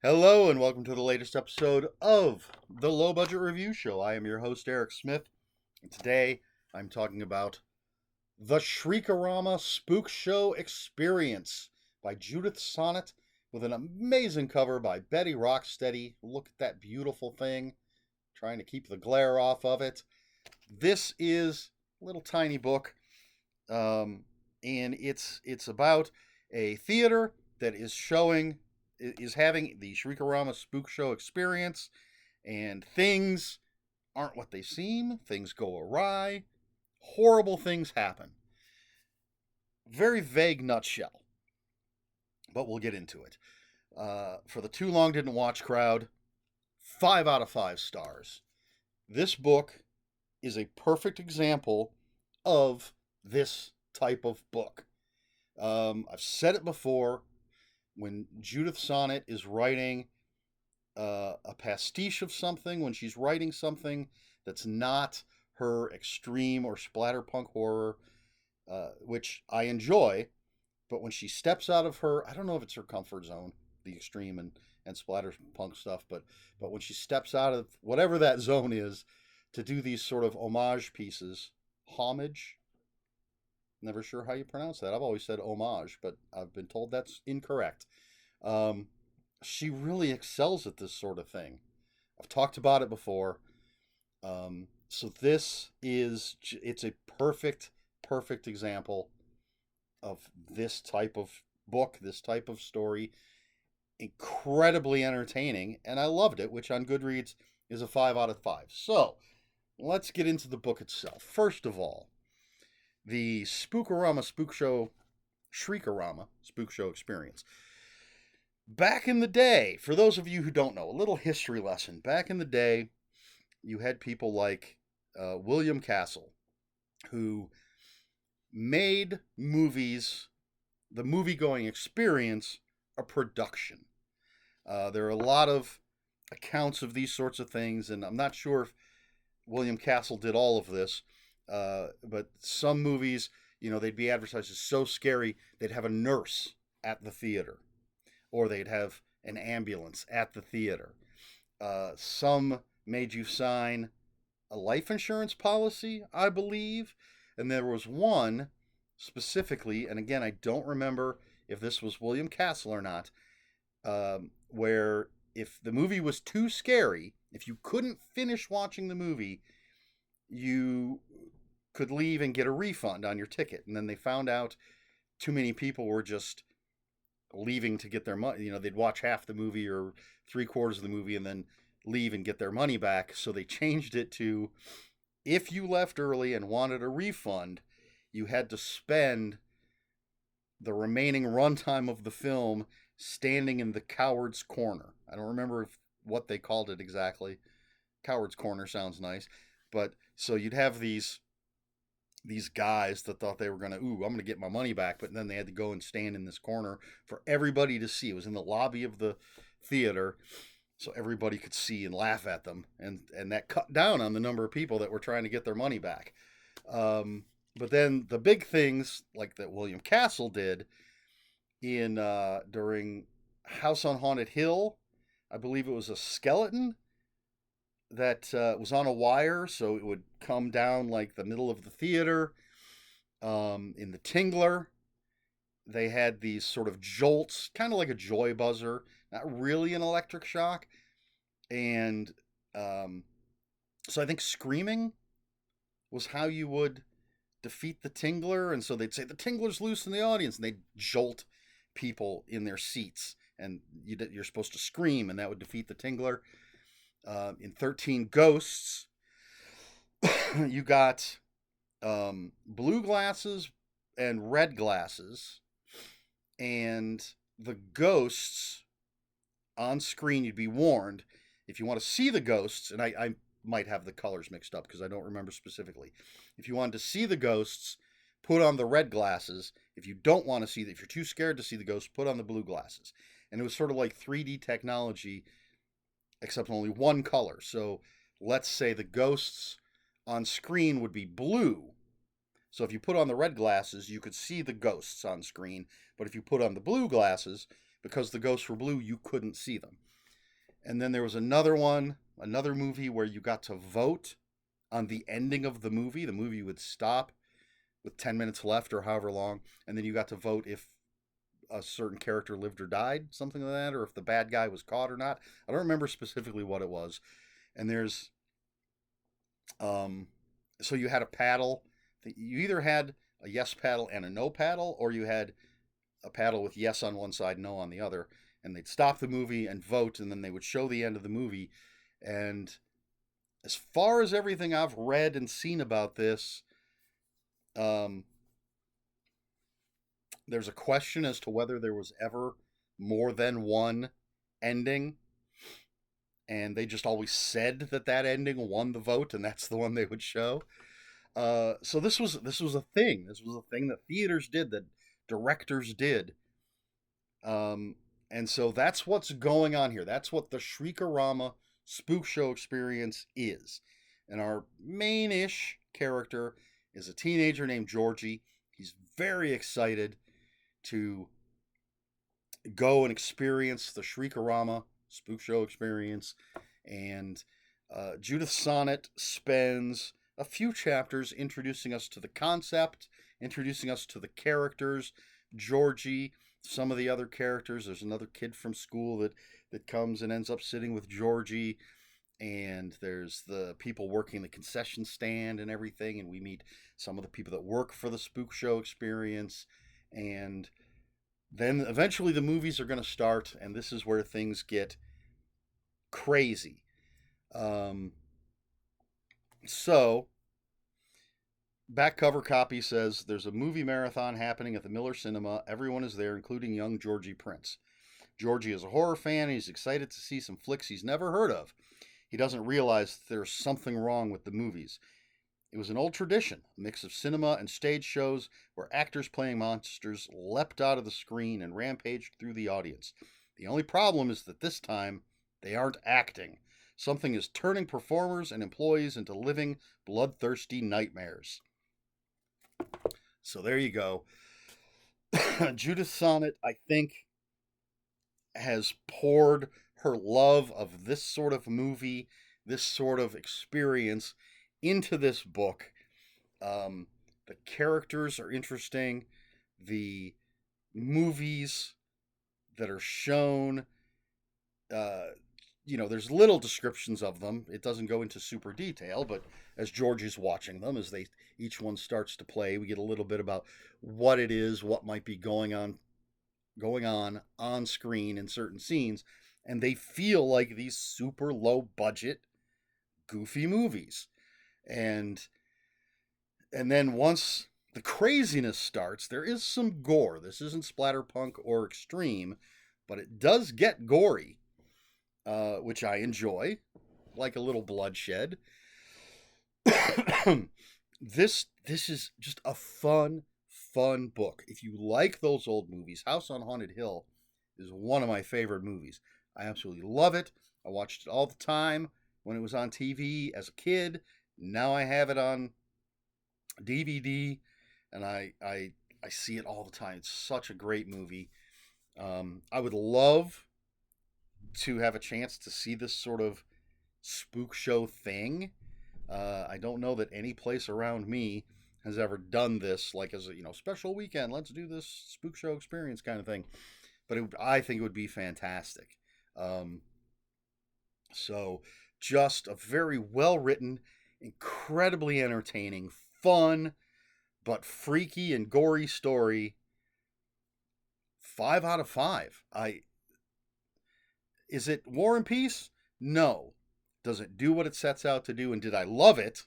Hello, and welcome to the latest episode of the Low Budget Review Show. I am your host, Eric Smith, and today I'm talking about the Shriek-A-Rama Spook Show Experience by Judith Sonnet with an amazing cover by Betty Rocksteady. Look at that beautiful thing, trying to keep the glare off of it. This is a little tiny book, and it's about a theater that is having the Shriek-A-Rama Spook Show Experience, and things aren't what they seem. Things go awry. Horrible things happen. Very vague nutshell, but we'll get into it. For the too long didn't watch crowd, 5 out of 5 stars. This book is a perfect example of this type of book. I've said it before. When Judith Sonnet is writing a pastiche of something, when she's writing something that's not her extreme or splatterpunk horror, which I enjoy, but when she steps out of her, I don't know if it's her comfort zone, the extreme and splatterpunk stuff, but when she steps out of whatever that zone is to do these sort of homage pieces, homage, never sure how you pronounce that. I've always said homage, but I've been told that's incorrect. Um, she really excels at this sort of thing. I've talked about it before. So it's a perfect example of this type of book, this type of story. Incredibly entertaining, and I loved it, which on Goodreads is a 5 out of 5. So let's get into the book itself. First of all, the Spook-A-Rama Spook Show, Shriek-A-Rama Spook Show Experience. Back in the day, for those of you who don't know, a little history lesson. Back in the day, you had people like William Castle, who made movies, the movie-going experience, a production. There are a lot of accounts of these sorts of things, and I'm not sure if William Castle did all of this, but some movies, they'd be advertised as so scary, they'd have a nurse at the theater, or they'd have an ambulance at the theater. Some made you sign a life insurance policy, I believe, and there was one specifically, and again, I don't remember if this was William Castle or not, where if the movie was too scary, if you couldn't finish watching the movie, you could leave and get a refund on your ticket. And then they found out too many people were just leaving to get their money. They'd watch half the movie or 3/4 of the movie and then leave and get their money back. So they changed it to, if you left early and wanted a refund, you had to spend the remaining runtime of the film standing in the coward's corner. I don't remember what they called it exactly. Coward's corner sounds nice. But so you'd have these guys that thought they were going to, I'm going to get my money back, but then they had to go and stand in this corner for everybody to see. It was in the lobby of the theater, so everybody could see and laugh at them, and that cut down on the number of people that were trying to get their money back. But then the big things like that William Castle did in during House on Haunted Hill, I believe it was a skeleton that was on a wire, so it would come down like the middle of the theater. In the Tingler, they had these sort of jolts, kind of like a joy buzzer, not really an electric shock. And so I think screaming was how you would defeat the Tingler. And so they'd say, the Tingler's loose in the audience, and they'd jolt people in their seats. And you're supposed to scream, and that would defeat the Tingler. In 13 Ghosts, you got blue glasses and red glasses, and the ghosts on screen, you'd be warned if you want to see the ghosts, and I might have the colors mixed up because I don't remember specifically. If you wanted to see the ghosts, put on the red glasses. If you don't want to see if you're too scared to see the ghosts, put on the blue glasses. And it was sort of like 3D technology, except only one color. So let's say the ghosts on screen would be blue. So if you put on the red glasses, you could see the ghosts on screen. But if you put on the blue glasses, because the ghosts were blue, you couldn't see them. And then there was another one, another movie where you got to vote on the ending of the movie. The movie would stop with 10 minutes left or however long, and then you got to vote if a certain character lived or died, something like that, or if the bad guy was caught or not. I don't remember specifically what it was. And there's, so you had a paddle. You either had a yes paddle and a no paddle, or you had a paddle with yes on one side, no on the other. And they'd stop the movie and vote, and then they would show the end of the movie. And as far as everything I've read and seen about this, there's a question as to whether there was ever more than one ending, and they just always said that that ending won the vote, and that's the one they would show. So this was a thing. This was a thing that theaters did, that directors did. And so that's what's going on here. That's what the Shriek-A-Rama Spook Show Experience is. And our main-ish character is a teenager named Georgie. He's very excited to go and experience the Shriek-A-Rama Spook Show Experience. And Judith Sonnet spends a few chapters introducing us to the concept, introducing us to the characters, Georgie, some of the other characters. There's another kid from school that comes and ends up sitting with Georgie. And there's the people working the concession stand and everything. And we meet some of the people that work for the Spook Show Experience. And then eventually the movies are going to start. And this is where things get crazy. So, back cover copy says, there's a movie marathon happening at the Miller Cinema. Everyone is there, including young Georgie Prince. Georgie is a horror fan, and he's excited to see some flicks he's never heard of. He doesn't realize that there's something wrong with the movies. It was an old tradition, a mix of cinema and stage shows where actors playing monsters leapt out of the screen and rampaged through the audience. The only problem is that this time, they aren't acting. Something is turning performers and employees into living, bloodthirsty nightmares. So there you go. Judith Sonnet, I think, has poured her love of this sort of movie, this sort of experience into this book. The characters are interesting. The movies that are shown, there's little descriptions of them. It doesn't go into super detail, but as George is watching them, as each one starts to play, we get a little bit about what it is, what might be going on screen in certain scenes, and they feel like these super low budget, goofy movies. And then once the craziness starts, there is some gore. This isn't splatterpunk or extreme, but it does get gory. Which I enjoy, like a little bloodshed. This is just a fun book. If you like those old movies, House on Haunted Hill is one of my favorite movies. I absolutely love it. I watched it all the time when it was on TV as a kid. Now I have it on DVD, and I see it all the time. It's such a great movie. I would love to have a chance to see this sort of spook show thing. I don't know that any place around me has ever done this, like as a special weekend. Let's do this spook show experience kind of thing. But I think it would be fantastic. So just a very well written, incredibly entertaining, fun, but freaky and gory story. 5 out of 5. Is it War and Peace? No. Does it do what it sets out to do? And did I love it?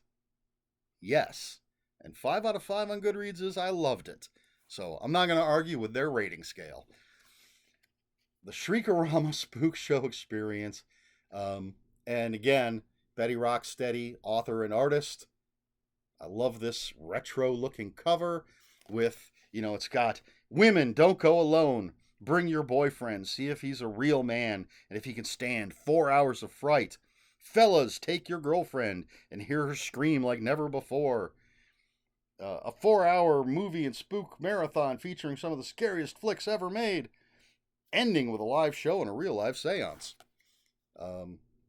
Yes. And 5 out of 5 on Goodreads is I loved it. So I'm not going to argue with their rating scale. The Shriek-A-Rama Spook Show Experience. And again, Betty Rocksteady, author and artist. I love this retro-looking cover with, it's got women don't go alone. Bring your boyfriend. See if he's a real man and if he can stand 4 hours of fright. Fellas, take your girlfriend and hear her scream like never before. A 4-hour movie and spook marathon featuring some of the scariest flicks ever made, ending with a live show and a real live seance.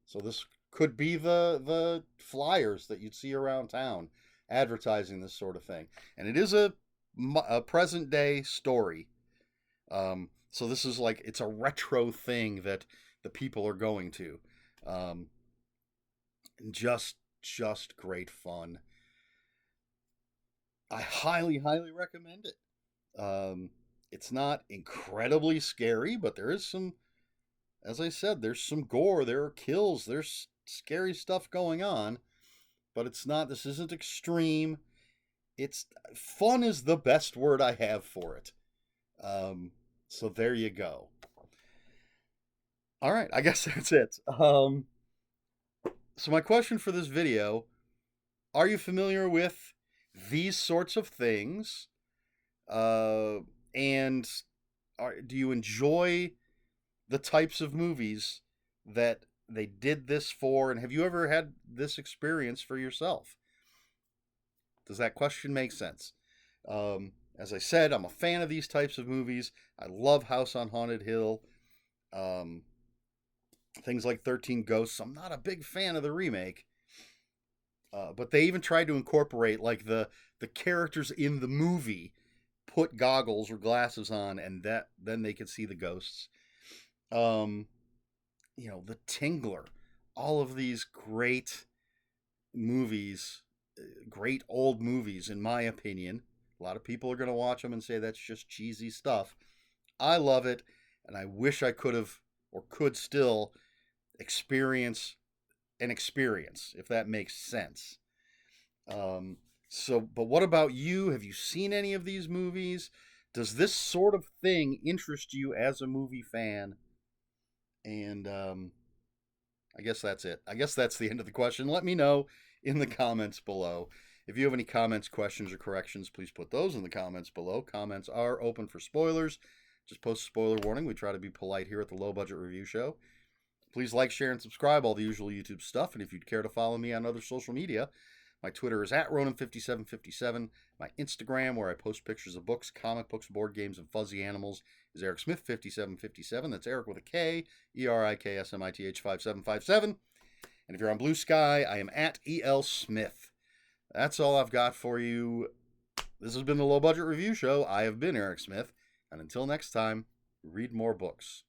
So this could be the flyers that you'd see around town advertising this sort of thing, and it is a present day story. So this is like it's a retro thing that the people are going to. Um, just great fun. I highly recommend it. It's not incredibly scary, but there is some, as I said, there's some gore, there are kills, there's scary stuff going on, but it's not, this isn't extreme. It's fun is the best word I have for it. So there you go. All right, I guess that's it. So my question for this video, are you familiar with these sorts of things? And do you enjoy the types of movies that they did this for? And have you ever had this experience for yourself? Does that question make sense? As I said, I'm a fan of these types of movies. I love House on Haunted Hill. Things like 13 Ghosts. I'm not a big fan of the remake. But they even tried to incorporate like the characters in the movie put goggles or glasses on, and that then they could see the ghosts. The Tingler, all of these great movies, great old movies, in my opinion. A lot of people are going to watch them and say that's just cheesy stuff. I love it, and I wish I could have or could still experience an experience, if that makes sense. But what about you? Have you seen any of these movies? Does this sort of thing interest you as a movie fan? And I guess that's it. I guess that's the end of the question. Let me know in the comments below. If you have any comments, questions, or corrections, please put those in the comments below. Comments are open for spoilers. Just post a spoiler warning. We try to be polite here at the Low Budget Review Show. Please like, share, and subscribe, all the usual YouTube stuff. And if you'd care to follow me on other social media, my Twitter is @Ronan5757. My Instagram, where I post pictures of books, comic books, board games, and fuzzy animals, is ErikSmith5757. That's Eric with a K, ERIKSMITH5757. And if you're on Blue Sky, I am @ELSmith. That's all I've got for you. This has been the Low Budget Review Show. I have been Eric Smith. And until next time, read more books.